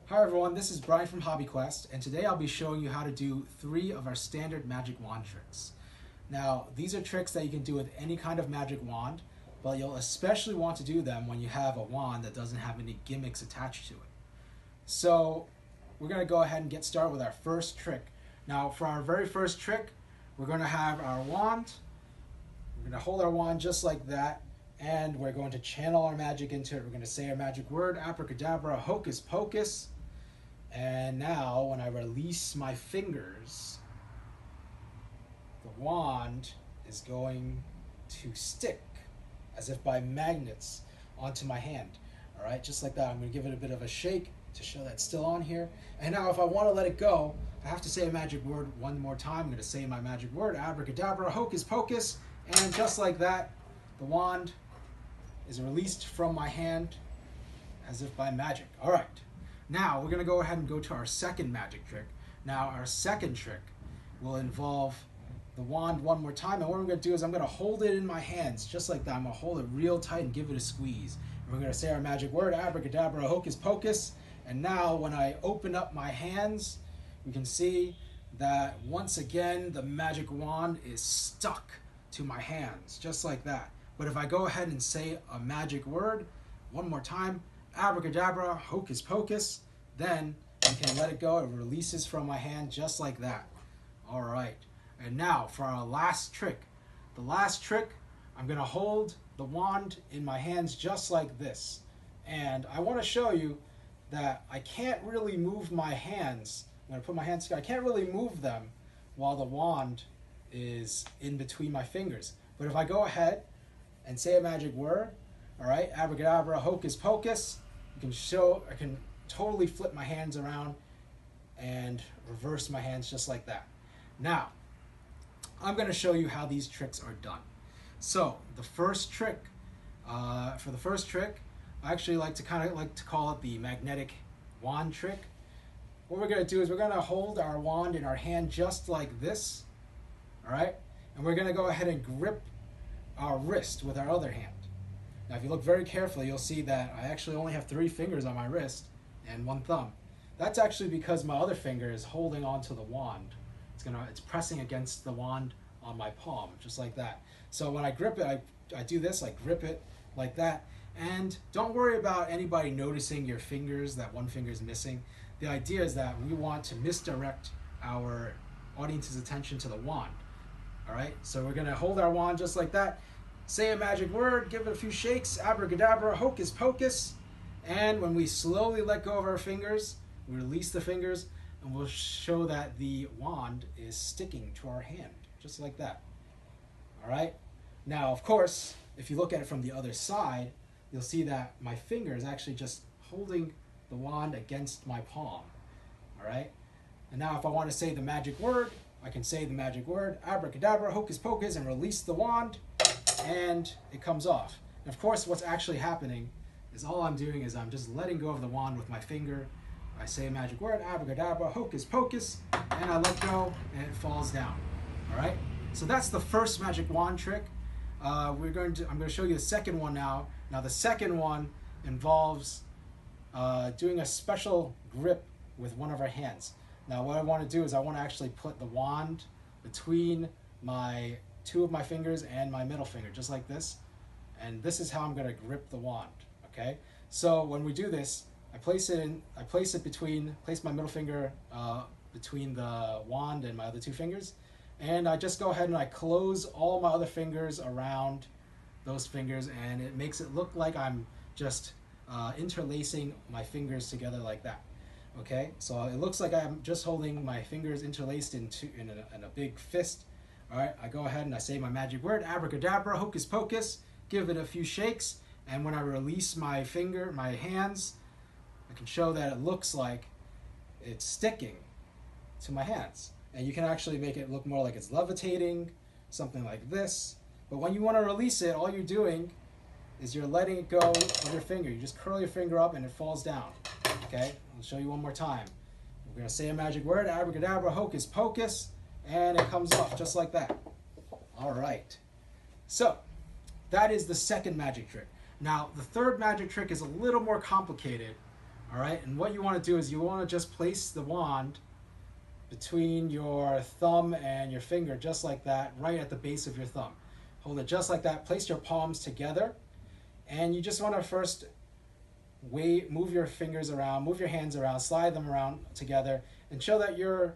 Hi everyone, this is Brian from HobbyQuest, and today I'll be showing you how to do 3 of our standard magic wand tricks. Now, these are tricks that you can do with any kind of magic wand, but you'll especially want to do them when you have a wand that doesn't have any gimmicks attached to it. So, we're going to go ahead and get started with our first trick. Now, for our very first trick, we're going to have our wand. We're going to hold our wand just like that, and we're going to channel our magic into it. We're going to say our magic word, abracadabra, hocus pocus. And now, when I release my fingers, the wand is going to stick as if by magnets onto my hand. All right, just like that. I'm going to give it a bit of a shake to show that it's still on here. And now, if I want to let it go, I have to say a magic word one more time. I'm going to say my magic word, abracadabra, hocus pocus. And just like that, the wand is released from my hand as if by magic. All right. Now, we're going to go ahead and go to our second magic trick. Now, our second trick will involve the wand one more time. And what I'm going to do is I'm going to hold it in my hands, just like that. I'm going to hold it real tight and give it a squeeze. And we're going to say our magic word, abracadabra, hocus pocus. And now, when I open up my hands, we can see that once again, the magic wand is stuck to my hands, just like that. But if I go ahead and say a magic word one more time, abracadabra, hocus pocus, then you can let it go. It releases from my hand just like that. All right. And now for our last trick. The last trick, I'm going to hold the wand in my hands just like this. And I want to show you that I can't really move my hands. I'm going to put my hands together. I can't really move them while the wand is in between my fingers. But if I go ahead and say a magic word, all right, abracadabra, hocus pocus, I can totally flip my hands around and reverse my hands just like that. Now, I'm going to show you how these tricks are done. So, the first trick, for the first trick, I actually like to call it the magnetic wand trick. What we're going to do is we're going to hold our wand in our hand just like this, all right? And we're going to go ahead and grip our wrist with our other hand. Now, if you look very carefully, you'll see that I actually only have 3 fingers on my wrist and 1 thumb. That's actually because my other finger is holding onto the wand. It's pressing against the wand on my palm, just like that. So when I grip it, I do this, I grip it like that. And don't worry about anybody noticing your fingers, that one finger is missing. The idea is that we want to misdirect our audience's attention to the wand. All right, so we're going to hold our wand just like that. Say a magic word, give it a few shakes, abracadabra, hocus pocus, and when we slowly let go of our fingers, we release the fingers, and we'll show that the wand is sticking to our hand, just like that. All right? Now, of course, if you look at it from the other side, you'll see that my finger is actually just holding the wand against my palm. All right? And now if I want to say the magic word, I can say the magic word, abracadabra, hocus pocus, and release the wand, and it comes off. And of course, what's actually happening is all I'm doing is I'm just letting go of the wand with my finger. I say a magic word, abracadabra, hocus pocus, and I let go, and it falls down. All right? So that's the first magic wand trick. I'm going to show you the second one now. Now, the second one involves doing a special grip with one of our hands. Now, what I want to do is I want to actually put the wand between 2 of my fingers and my middle finger, just like this. And this is how I'm going to grip the wand, okay? So when we do this, I place my middle finger between the wand and my other 2 fingers. And I just go ahead and I close all my other fingers around those fingers, and it makes it look like I'm just interlacing my fingers together like that. Okay, so it looks like I'm just holding my fingers interlaced in a big fist. All right, I go ahead and I say my magic word, abracadabra, hocus pocus, give it a few shakes, and when I release my hands, I can show that it looks like it's sticking to my hands. And you can actually make it look more like it's levitating, something like this. But when you want to release it, all you're doing is you're letting it go of your finger. You just curl your finger up and it falls down. Okay, I'll show you one more time. We're going to say a magic word, abracadabra, hocus pocus, and it comes off just like that. All right. So that is the second magic trick. Now, the third magic trick is a little more complicated. All right, and what you want to do is you want to just place the wand between your thumb and your finger, just like that, right at the base of your thumb. Hold it just like that. Place your palms together, and you just want to first move your fingers around, move your hands around, slide them around together, and show that your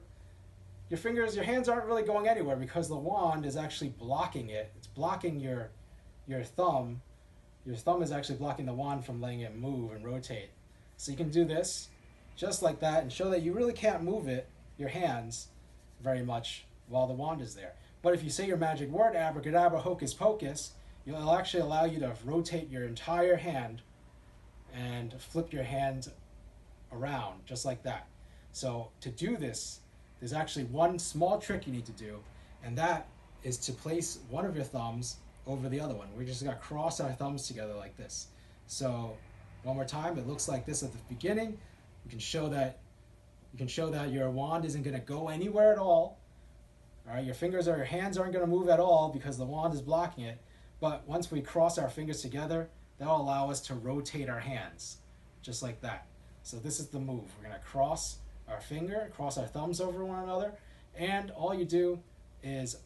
hands aren't really going anywhere because the wand is actually blocking it. It's blocking your thumb. Your thumb is actually blocking the wand from letting it move and rotate. So you can do this just like that and show that you really can't move your hands, very much while the wand is there. But if you say your magic word, abracadabra, hocus pocus, it'll actually allow you to rotate your entire hand and flip your hand around just like that. So to do this, there's actually one small trick you need to do, and that is to place one of your thumbs over the other one. We're just gonna cross our thumbs together like this. So one more time, it looks like this at the beginning. You can show that your wand isn't gonna go anywhere at all. All right, your fingers or your hands aren't gonna move at all because the wand is blocking it. But once we cross our fingers together, that'll allow us to rotate our hands, just like that. So this is the move. We're gonna cross our thumbs over one another, and all you do is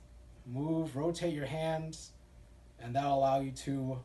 rotate your hands, and that'll allow you to